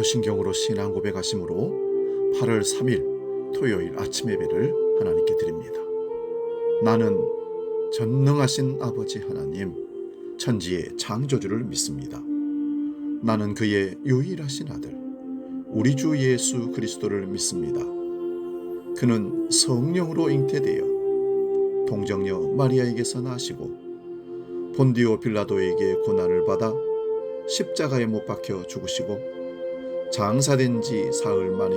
사도신경으로 신앙 고백하심으로 8월 3일 토요일 아침 예배를 하나님께 드립니다. 나는 전능하신 아버지 하나님, 천지의 창조주를 믿습니다. 나는 그의 유일하신 아들, 우리 주 예수 그리스도를 믿습니다. 그는 성령으로 잉태되어 동정녀 마리아에게서 나시고 본디오 빌라도에게 고난을 받아 십자가에 못 박혀 죽으시고 장사된 지 사흘 만에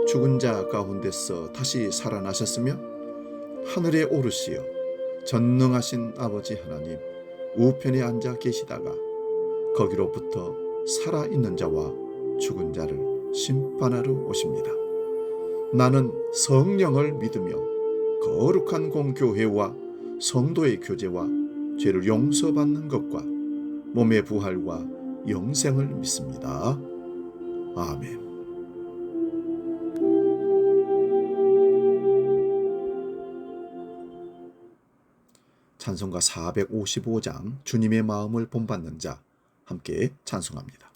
죽은 자 가운데서 다시 살아나셨으며 하늘에 오르시어 전능하신 아버지 하나님 우편에 앉아 계시다가 거기로부터 살아있는 자와 죽은 자를 심판하러 오십니다. 나는 성령을 믿으며 거룩한 공교회와 성도의 교제와 죄를 용서받는 것과 몸의 부활과 영생을 믿습니다. 아멘. 찬송가 455장 주님의 마음을 본받는 자 함께 찬송합니다.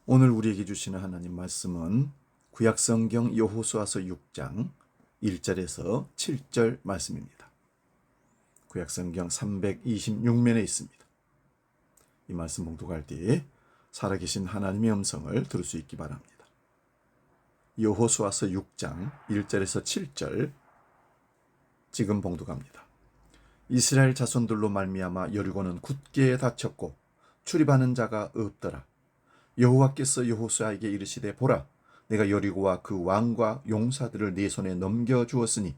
오늘 우리에게 주시는 하나님 말씀은 구약성경 여호수아서 6장 1절에서 7절 말씀입니다. 구약성경 326면에 있습니다. 이 말씀 봉독할 때 살아계신 하나님의 음성을 들을 수 있기 바랍니다. 여호수아서 6장 1절에서 7절 지금 봉독합니다. 이스라엘 자손들로 말미암아 여리고는 굳게 닫혔고 출입하는 자가 없더라. 여호와께서 여호수아에게 이르시되 보라, 내가 여리고와 그 왕과 용사들을 네 손에 넘겨주었으니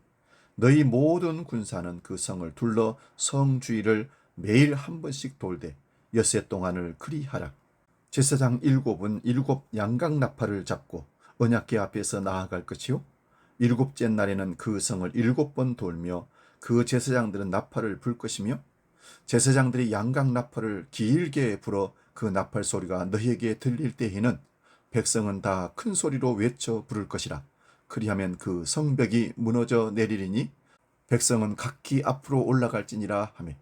너희 모든 군사는 그 성을 둘러 성 주위를 매일 한 번씩 돌되 엿새 동안을 그리하라. 제사장 7은 7 양각 나팔을 잡고 언약궤 앞에서 나아갈 것이요 일곱째 날에는 그 성을 7번 돌며 그 제사장들은 나팔을 불 것이며 제사장들이 양각 나팔을 길게 불어 그 나팔 소리가 너희에게 들릴 때에는 백성은 다 큰 소리로 외쳐 부를 것이라. 그리하면 그 성벽이 무너져 내리리니 백성은 각기 앞으로 올라갈지니라 하며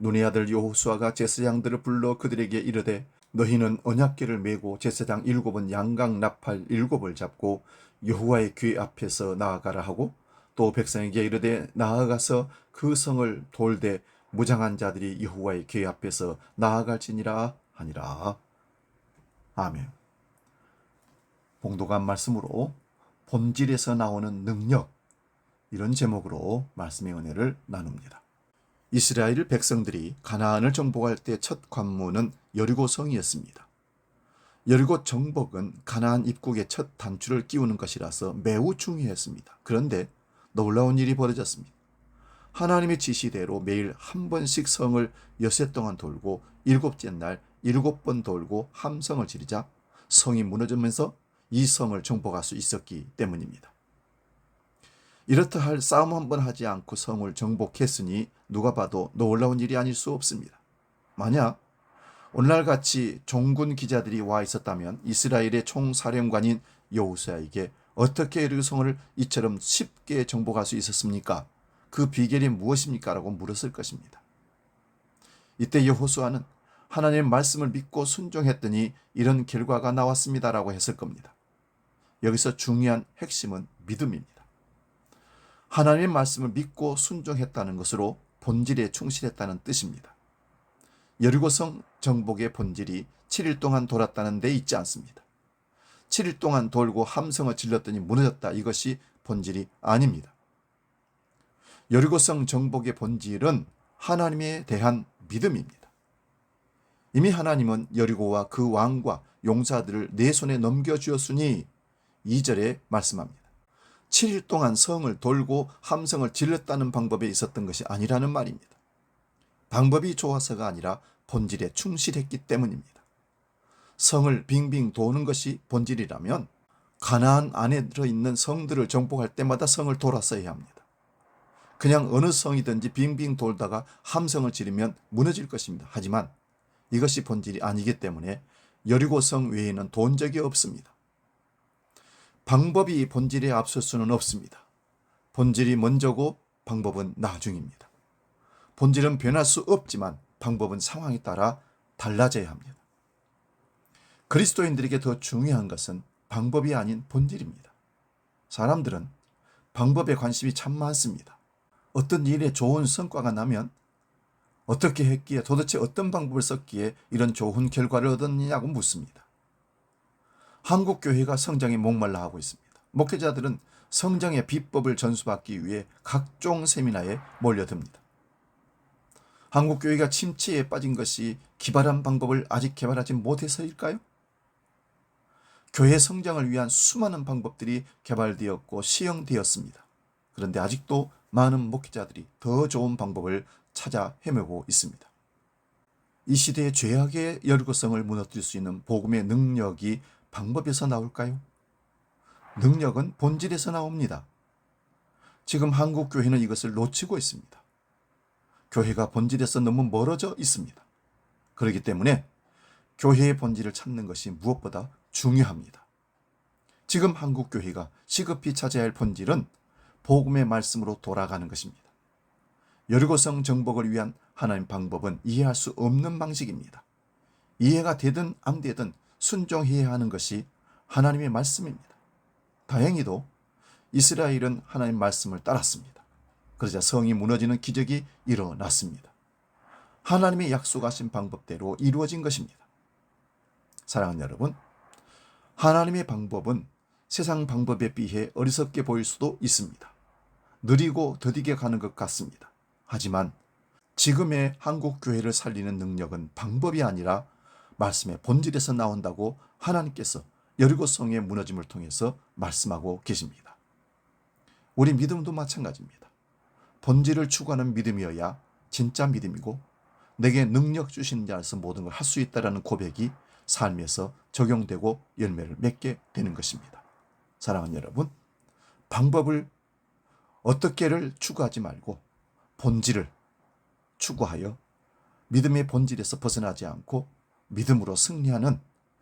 눈의 아들 여호수아가 제사장들을 불러 그들에게 이르되 너희는 언약궤를 메고 제사장 7은 양각 나팔 7을 잡고 여호와의 궤 앞에서 나아가라 하고 또 백성에게 이르되 나아가서 그 성을 돌되 무장한 자들이 여호와의 궤 앞에서 나아갈지니라 하니라. 아멘. 봉독한 말씀으로 본질에서 나오는 능력, 이런 제목으로 말씀의 은혜를 나눕니다. 이스라엘 백성들이 가나안을 정복할 때 첫 관문은 여리고성이었습니다. 여리고 정복은 가나안 입국의 첫 단추를 끼우는 것이라서 매우 중요했습니다. 그런데 놀라운 일이 벌어졌습니다. 하나님의 지시대로 매일 한 번씩 성을 엿새 동안 돌고 일곱째 날 7번 돌고 함성을 지르자 성이 무너지면서 이 성을 정복할 수 있었기 때문입니다. 이렇다 할 싸움 한 번 하지 않고 성을 정복했으니 누가 봐도 놀라운 일이 아닐 수 없습니다. 만약 오늘날같이 종군 기자들이 와 있었다면 이스라엘의 총사령관인 여호수아에게 어떻게 여리고 성을 이처럼 쉽게 정복할 수 있었습니까? 그 비결이 무엇입니까? 라고 물었을 것입니다. 이때 여호수아는 하나님의 말씀을 믿고 순종했더니 이런 결과가 나왔습니다. 라고 했을 겁니다. 여기서 중요한 핵심은 믿음입니다. 하나님의 말씀을 믿고 순종했다는 것으로 본질에 충실했다는 뜻입니다. 여리고성 정복의 본질이 7일 동안 돌았다는 데 있지 않습니다. 7일 동안 돌고 함성을 질렀더니 무너졌다. 이것이 본질이 아닙니다. 여리고성 정복의 본질은 하나님에 대한 믿음입니다. 이미 하나님은 여리고와 그 왕과 용사들을 내 손에 넘겨주었으니 2절에 말씀합니다. 7일 동안 성을 돌고 함성을 질렀다는 방법에 있었던 것이 아니라는 말입니다. 방법이 좋아서가 아니라 본질에 충실했기 때문입니다. 성을 빙빙 도는 것이 본질이라면 가나안 안에 들어있는 성들을 정복할 때마다 성을 돌았어야 합니다. 그냥 어느 성이든지 빙빙 돌다가 함성을 지르면 무너질 것입니다. 하지만 이것이 본질이 아니기 때문에 여리고성 외에는 돈 적이 없습니다. 방법이 본질에 앞설 수는 없습니다. 본질이 먼저고 방법은 나중입니다. 본질은 변할 수 없지만 방법은 상황에 따라 달라져야 합니다. 그리스도인들에게 더 중요한 것은 방법이 아닌 본질입니다. 사람들은 방법에 관심이 참 많습니다. 어떤 일에 좋은 성과가 나면 어떻게 했기에 도대체 어떤 방법을 썼기에 이런 좋은 결과를 얻었느냐고 묻습니다. 한국 교회가 성장에 목말라 하고 있습니다. 목회자들은 성장의 비법을 전수받기 위해 각종 세미나에 몰려듭니다. 한국 교회가 침체에 빠진 것이 기발한 방법을 아직 개발하지 못해서일까요? 교회 성장을 위한 수많은 방법들이 개발되었고 시행되었습니다. 그런데 아직도 많은 목회자들이 더 좋은 방법을 찾아 헤매고 있습니다. 이 시대의 죄악의 여리고성을 무너뜨릴 수 있는 복음의 능력이 방법에서 나올까요? 능력은 본질에서 나옵니다. 지금 한국 교회는 이것을 놓치고 있습니다. 교회가 본질에서 너무 멀어져 있습니다. 그렇기 때문에 교회의 본질을 찾는 것이 무엇보다 중요합니다. 지금 한국 교회가 시급히 찾아야 할 본질은 복음의 말씀으로 돌아가는 것입니다. 여리고성 정복을 위한 하나님 방법은 이해할 수 없는 방식입니다. 이해가 되든 안 되든 순종해야 하는 것이 하나님의 말씀입니다. 다행히도 이스라엘은 하나님의 말씀을 따랐습니다. 그러자 성이 무너지는 기적이 일어났습니다. 하나님의 약속하신 방법대로 이루어진 것입니다. 사랑하는 여러분, 하나님의 방법은 세상 방법에 비해 어리석게 보일 수도 있습니다. 느리고 더디게 가는 것 같습니다. 하지만 지금의 한국 교회를 살리는 능력은 방법이 아니라 말씀의 본질에서 나온다고 하나님께서 여리고성의 무너짐을 통해서 말씀하고 계십니다. 우리 믿음도 마찬가지입니다. 본질을 추구하는 믿음이어야 진짜 믿음이고 내게 능력 주신 자로서 모든 걸 할 수 있다는 고백이 삶에서 적용되고 열매를 맺게 되는 것입니다. 사랑하는 여러분, 방법을 어떻게를 추구하지 말고 본질을 추구하여 믿음의 본질에서 벗어나지 않고 믿음으로 승리하는,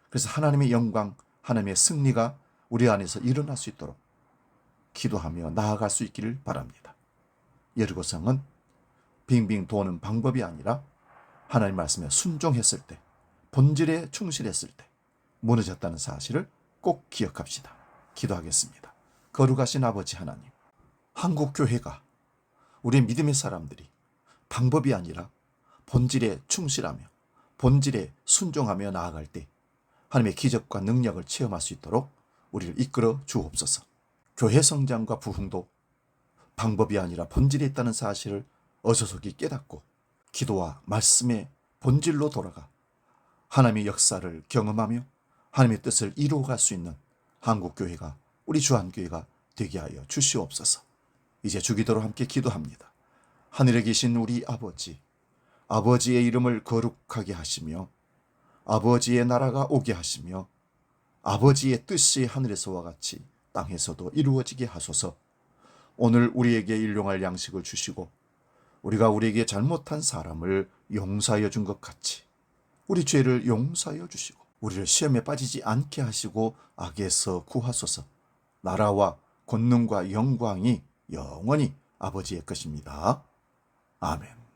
그래서 하나님의 영광, 하나님의 승리가 우리 안에서 일어날 수 있도록 기도하며 나아갈 수 있기를 바랍니다. 여리고성은 빙빙 도는 방법이 아니라 하나님 말씀에 순종했을 때, 본질에 충실했을 때 무너졌다는 사실을 꼭 기억합시다. 기도하겠습니다. 거룩하신 아버지 하나님, 한국 교회가, 우리 믿음의 사람들이 방법이 아니라 본질에 충실하며 본질에 순종하며 나아갈 때 하나님의 기적과 능력을 체험할 수 있도록 우리를 이끌어 주옵소서. 교회 성장과 부흥도 방법이 아니라 본질에 있다는 사실을 어서서기 깨닫고 기도와 말씀의 본질로 돌아가 하나님의 역사를 경험하며 하나님의 뜻을 이루어갈 수 있는 한국교회가, 우리 주한교회가 되게 하여 주시옵소서. 이제 주기도로 함께 기도합니다. 하늘에 계신 우리 아버지, 아버지의 이름을 거룩하게 하시며 아버지의 나라가 오게 하시며 아버지의 뜻이 하늘에서와 같이 땅에서도 이루어지게 하소서. 오늘 우리에게 일용할 양식을 주시고 우리가 우리에게 잘못한 사람을 용서하여 준 것 같이 우리 죄를 용서하여 주시고 우리를 시험에 빠지지 않게 하시고 악에서 구하소서. 나라와 권능과 영광이 영원히 아버지의 것입니다. 아멘.